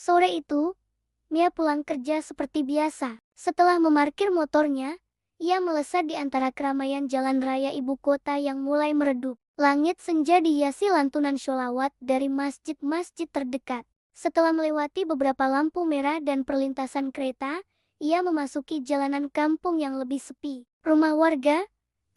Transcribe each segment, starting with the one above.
Sore itu, Mia pulang kerja seperti biasa. Setelah memarkir motornya, ia melesat di antara keramaian jalan raya ibu kota yang mulai meredup. Langit senja dihiasi lantunan sholawat dari masjid-masjid terdekat. Setelah melewati beberapa lampu merah dan perlintasan kereta, ia memasuki jalanan kampung yang lebih sepi. Rumah warga,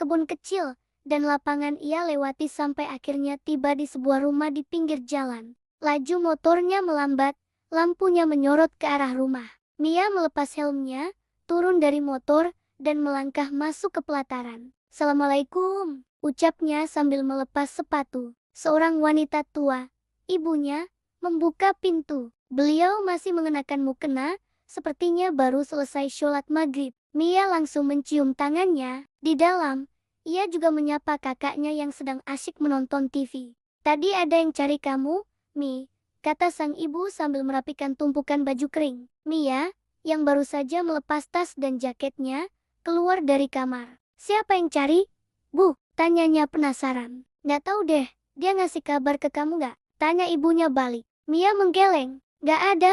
kebun kecil, dan lapangan ia lewati sampai akhirnya tiba di sebuah rumah di pinggir jalan. Laju motornya melambat, lampunya menyorot ke arah rumah. Mia melepas helmnya, turun dari motor, dan melangkah masuk ke pelataran. "Assalamualaikum," ucapnya sambil melepas sepatu. Seorang wanita tua, ibunya, membuka pintu. Beliau masih mengenakan mukena, sepertinya baru selesai sholat maghrib. Mia langsung mencium tangannya. Di dalam, ia juga menyapa kakaknya yang sedang asyik menonton TV. "Tadi ada yang cari kamu, Mi," kata sang ibu sambil merapikan tumpukan baju kering. Mia, yang baru saja melepas tas dan jaketnya, keluar dari kamar. "Siapa yang cari, Bu?" tanyanya penasaran. "Nggak tahu deh, dia ngasih kabar ke kamu nggak?" tanya ibunya balik. Mia menggeleng. "Nggak ada,"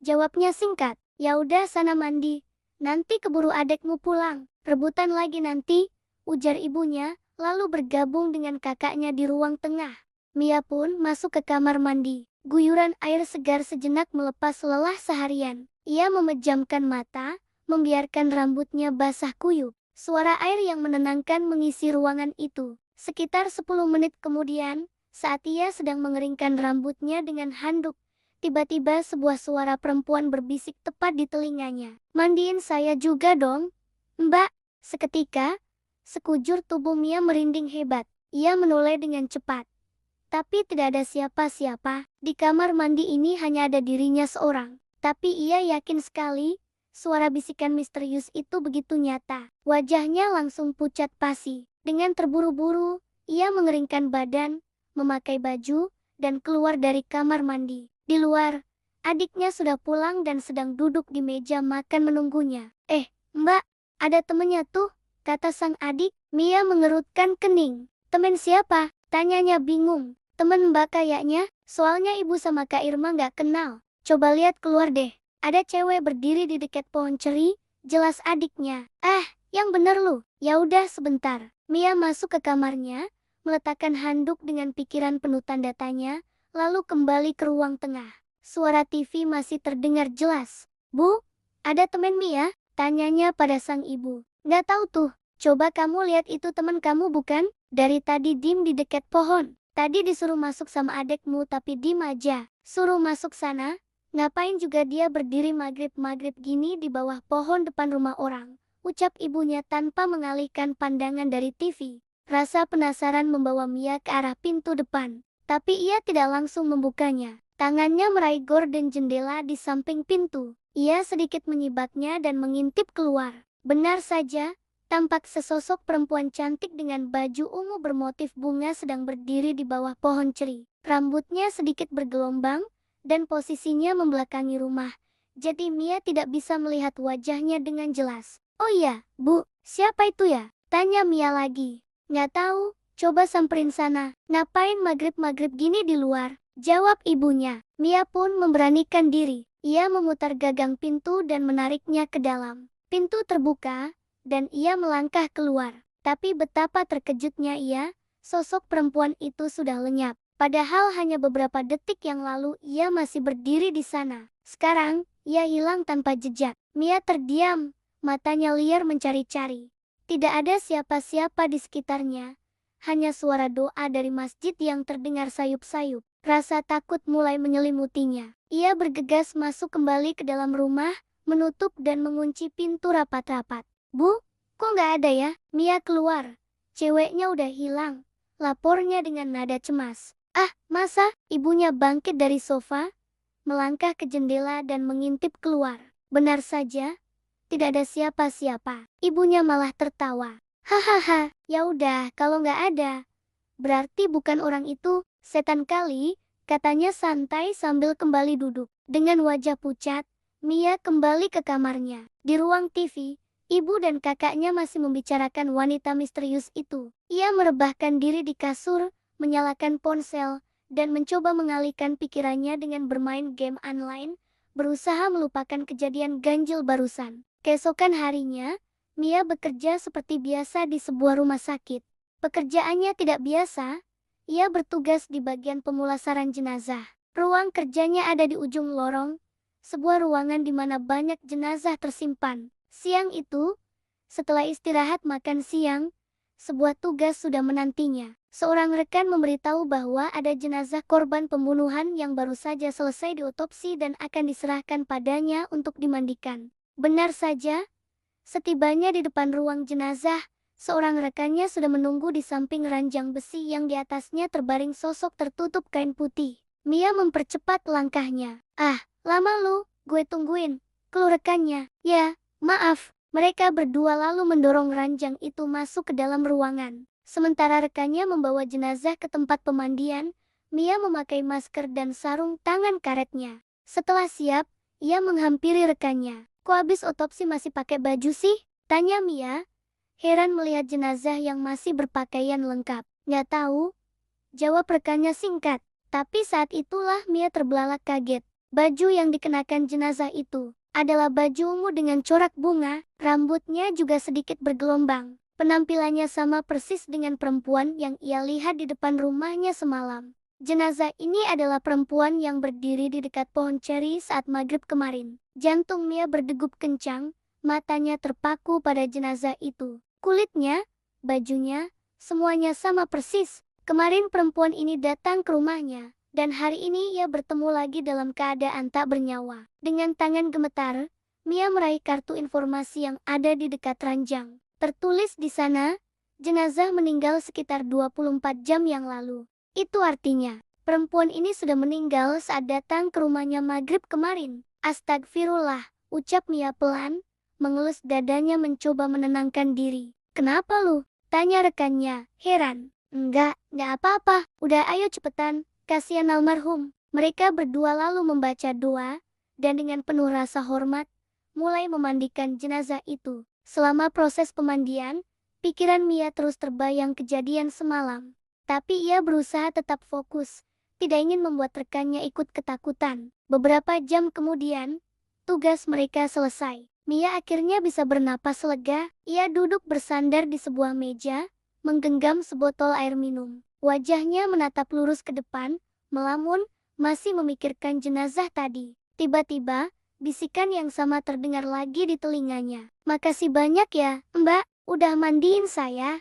jawabnya singkat. "Ya udah sana mandi, nanti keburu adekmu pulang. Rebutan lagi nanti," ujar ibunya, lalu bergabung dengan kakaknya di ruang tengah. Mia pun masuk ke kamar mandi. Guyuran air segar sejenak melepas lelah seharian. Ia memejamkan mata, membiarkan rambutnya basah kuyup. Suara air yang menenangkan mengisi ruangan itu. Sekitar 10 menit kemudian, saat ia sedang mengeringkan rambutnya dengan handuk, tiba-tiba sebuah suara perempuan berbisik tepat di telinganya. "Mandiin saya juga dong, Mbak." Seketika, sekujur tubuh Mia merinding hebat. Ia menoleh dengan cepat. Tapi tidak ada siapa-siapa. Di kamar mandi ini hanya ada dirinya seorang. Tapi ia yakin sekali, suara bisikan misterius itu begitu nyata. Wajahnya langsung pucat pasi. Dengan terburu-buru, ia mengeringkan badan, memakai baju, dan keluar dari kamar mandi. Di luar, adiknya sudah pulang dan sedang duduk di meja makan menunggunya. Mbak, ada temennya tuh," kata sang adik. Mia mengerutkan kening. "Temen siapa?" tanyanya bingung. "Temen Mbak kayaknya, soalnya ibu sama Kak Irma nggak kenal." "Coba lihat keluar deh. Ada cewek berdiri di dekat pohon ceri," jelas adiknya. Yang bener lu." "Ya udah sebentar." Mia masuk ke kamarnya, meletakkan handuk dengan pikiran penuh tanda tanya, lalu kembali ke ruang tengah. Suara TV masih terdengar jelas. "Bu, ada temen Mia?" tanyanya pada sang ibu. "Nggak tahu tuh. Coba kamu lihat itu temen kamu bukan? Dari tadi dim di dekat pohon. Tadi disuruh masuk sama adekmu tapi dim aja. Suruh masuk sana. Ngapain juga dia berdiri maghrib-maghrib gini di bawah pohon depan rumah orang?" ucap ibunya tanpa mengalihkan pandangan dari TV. Rasa penasaran membawa Mia ke arah pintu depan. Tapi ia tidak langsung membukanya. Tangannya meraih gorden jendela di samping pintu. Ia sedikit menyibaknya dan mengintip keluar. Benar saja, tampak sesosok perempuan cantik dengan baju ungu bermotif bunga sedang berdiri di bawah pohon ceri. Rambutnya sedikit bergelombang, dan posisinya membelakangi rumah. Jadi Mia tidak bisa melihat wajahnya dengan jelas. "Oh iya, Bu, siapa itu ya?" tanya Mia lagi. "Nggak tahu, coba samperin sana." "Ngapain maghrib-maghrib gini di luar?" jawab ibunya. Mia pun memberanikan diri. Ia memutar gagang pintu dan menariknya ke dalam. Pintu terbuka, dan ia melangkah keluar. Tapi betapa terkejutnya ia, sosok perempuan itu sudah lenyap. Padahal hanya beberapa detik yang lalu ia masih berdiri di sana. Sekarang, ia hilang tanpa jejak. Mia terdiam, matanya liar mencari-cari. Tidak ada siapa-siapa di sekitarnya. Hanya suara doa dari masjid yang terdengar sayup-sayup. Rasa takut mulai menyelimutinya. Ia bergegas masuk kembali ke dalam rumah, menutup dan mengunci pintu rapat-rapat. "Bu, kok nggak ada ya?" Mia keluar. "Ceweknya udah hilang," lapornya dengan nada cemas. Masa?" Ibunya bangkit dari sofa, melangkah ke jendela dan mengintip keluar. Benar saja, tidak ada siapa-siapa. Ibunya malah tertawa. "Hahaha, ya udah kalau nggak ada, berarti bukan orang itu, setan kali," katanya santai sambil kembali duduk. Dengan wajah pucat, Mia kembali ke kamarnya. Di ruang TV, ibu dan kakaknya masih membicarakan wanita misterius itu. Ia merebahkan diri di kasur, menyalakan ponsel, dan mencoba mengalihkan pikirannya dengan bermain game online, berusaha melupakan kejadian ganjil barusan. Keesokan harinya, Mia bekerja seperti biasa di sebuah rumah sakit. Pekerjaannya tidak biasa, ia bertugas di bagian pemulasaran jenazah. Ruang kerjanya ada di ujung lorong, sebuah ruangan di mana banyak jenazah tersimpan. Siang itu, setelah istirahat makan siang, sebuah tugas sudah menantinya. Seorang rekan memberitahu bahwa ada jenazah korban pembunuhan yang baru saja selesai diotopsi dan akan diserahkan padanya untuk dimandikan. Benar saja, setibanya di depan ruang jenazah, seorang rekannya sudah menunggu di samping ranjang besi yang di atasnya terbaring sosok tertutup kain putih. Mia mempercepat langkahnya. "Ah, lama lu, gue tungguin," keluh rekannya. "Ya, maaf." Mereka berdua lalu mendorong ranjang itu masuk ke dalam ruangan. Sementara rekannya membawa jenazah ke tempat pemandian, Mia memakai masker dan sarung tangan karetnya. Setelah siap, ia menghampiri rekannya. "Kok habis otopsi masih pakai baju sih?" tanya Mia, heran melihat jenazah yang masih berpakaian lengkap. "Nggak tahu," jawab rekannya singkat. Tapi saat itulah Mia terbelalak kaget. Baju yang dikenakan jenazah itu adalah baju ungu dengan corak bunga, rambutnya juga sedikit bergelombang. Penampilannya sama persis dengan perempuan yang ia lihat di depan rumahnya semalam. Jenazah ini adalah perempuan yang berdiri di dekat pohon ceri saat maghrib kemarin. Jantung Mia berdegup kencang, matanya terpaku pada jenazah itu. Kulitnya, bajunya, semuanya sama persis. Kemarin perempuan ini datang ke rumahnya, dan hari ini ia bertemu lagi dalam keadaan tak bernyawa. Dengan tangan gemetar, Mia meraih kartu informasi yang ada di dekat ranjang. Tertulis di sana, jenazah meninggal sekitar 24 jam yang lalu. Itu artinya, perempuan ini sudah meninggal saat datang ke rumahnya maghrib kemarin. "Astagfirullah," ucap Mia pelan, mengelus dadanya mencoba menenangkan diri. "Kenapa lu?" tanya rekannya, heran. Enggak apa-apa. Udah ayo cepetan, kasihan almarhum." Mereka berdua lalu membaca doa, dan dengan penuh rasa hormat, mulai memandikan jenazah itu. Selama proses pemandian, pikiran Mia terus terbayang kejadian semalam. Tapi ia berusaha tetap fokus, tidak ingin membuat rekannya ikut ketakutan. Beberapa jam kemudian, tugas mereka selesai. Mia akhirnya bisa bernapas lega. Ia duduk bersandar di sebuah meja, menggenggam sebotol air minum. Wajahnya menatap lurus ke depan, melamun, masih memikirkan jenazah tadi. Tiba-tiba, bisikan yang sama terdengar lagi di telinganya. "Makasih banyak ya, Mbak, udah mandiin saya."